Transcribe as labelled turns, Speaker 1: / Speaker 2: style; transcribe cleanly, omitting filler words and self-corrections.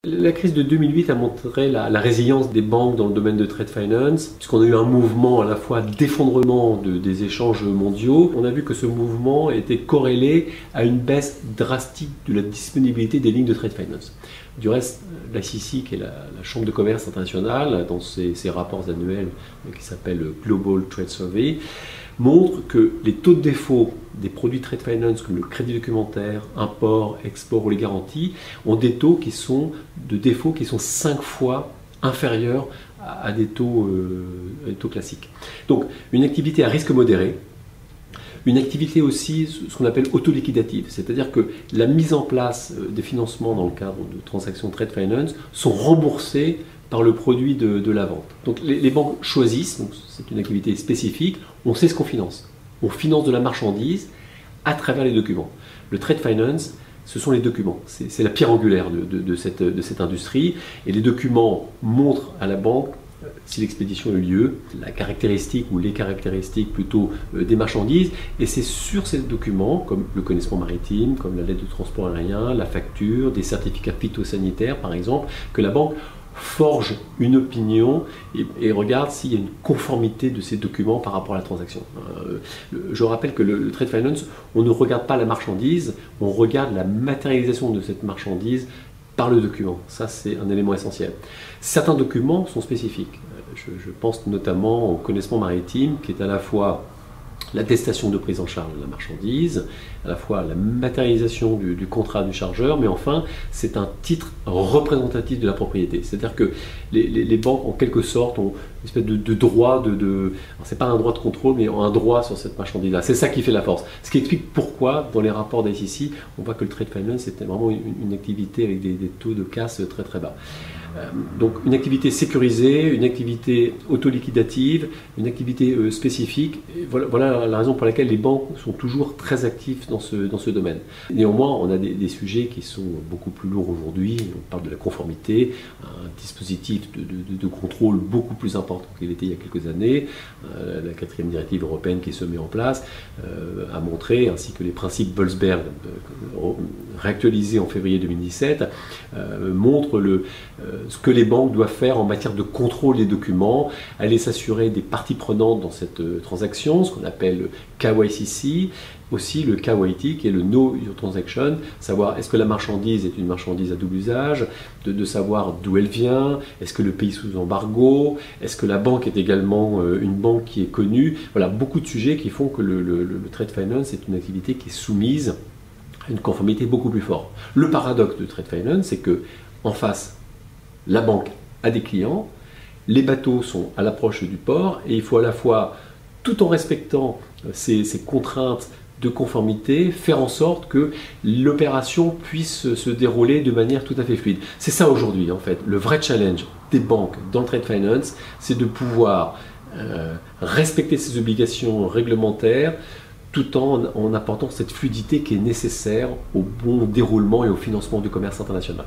Speaker 1: La crise de 2008 a montré la résilience des banques dans le domaine de trade finance, puisqu'on a eu un mouvement à la fois d'effondrement des échanges mondiaux. On a vu que ce mouvement était corrélé à une baisse drastique de la disponibilité des lignes de trade finance. Du reste, l'ICC, qui est la Chambre de commerce internationale, dans ses rapports annuels qui s'appellent Global Trade Survey, montre que les taux de défaut des produits trade finance comme le crédit documentaire, import, export ou les garanties ont des taux de défaut qui sont 5 fois inférieurs à des taux classiques. Donc une activité à risque modéré, une activité aussi ce qu'on appelle autoliquidative, c'est-à-dire que la mise en place des financements dans le cadre de transactions trade finance sont remboursés par le produit de la vente. Donc les banques choisissent, c'est une activité spécifique, on sait ce qu'on finance. On finance de la marchandise à travers les documents. Le trade finance, ce sont les documents, c'est la pierre angulaire de cette industrie, et les documents montrent à la banque si l'expédition a eu lieu, la caractéristique ou les caractéristiques plutôt des marchandises, et c'est sur ces documents, comme le connaissement maritime, comme la lettre de transport aérien, la facture, des certificats phytosanitaires par exemple, que la banque forge une opinion et regarde s'il y a une conformité de ces documents par rapport à la transaction. Je rappelle que le trade finance, on ne regarde pas la marchandise, on regarde la matérialisation de cette marchandise par le document. Ça, c'est un élément essentiel. Certains documents sont spécifiques. Je pense notamment au connaissement maritime, qui est à la fois l'attestation de prise en charge de la marchandise, à la fois la matérialisation du contrat du chargeur, mais enfin, c'est un titre représentatif de la propriété. C'est-à-dire que les banques, en quelque sorte, ont une espèce de droit c'est pas un droit de contrôle, mais ont un droit sur cette marchandise-là. C'est ça qui fait la force. Ce qui explique pourquoi, dans les rapports d'ICC, on voit que le trade finance, c'était vraiment une activité avec des taux de casse très très bas. Donc une activité sécurisée, une activité autoliquidative, une activité spécifique. Voilà la raison pour laquelle les banques sont toujours très actives dans ce domaine. Néanmoins, on a des sujets qui sont beaucoup plus lourds aujourd'hui. On parle de la conformité, un dispositif de contrôle beaucoup plus important qu'il était il y a quelques années. La 4e directive européenne qui se met en place a montré, ainsi que les principes Bolzberg réactualisés en février 2017, montrent ce que les banques doivent faire en matière de contrôle des documents, aller s'assurer des parties prenantes dans cette transaction, ce qu'on appelle le KYCC, aussi le KYT qui est le Know Your Transaction, savoir est-ce que la marchandise est une marchandise à double usage, de savoir d'où elle vient, est-ce que le pays est sous embargo, est-ce que la banque est également une banque qui est connue. Voilà, beaucoup de sujets qui font que le trade finance est une activité qui est soumise à une conformité beaucoup plus forte. Le paradoxe de trade finance, c'est que en face, la banque a des clients, les bateaux sont à l'approche du port et il faut à la fois, tout en respectant ces contraintes de conformité, faire en sorte que l'opération puisse se dérouler de manière tout à fait fluide. C'est ça aujourd'hui en fait, le vrai challenge des banques dans le trade finance, c'est de pouvoir respecter ces obligations réglementaires tout en apportant cette fluidité qui est nécessaire au bon déroulement et au financement du commerce international.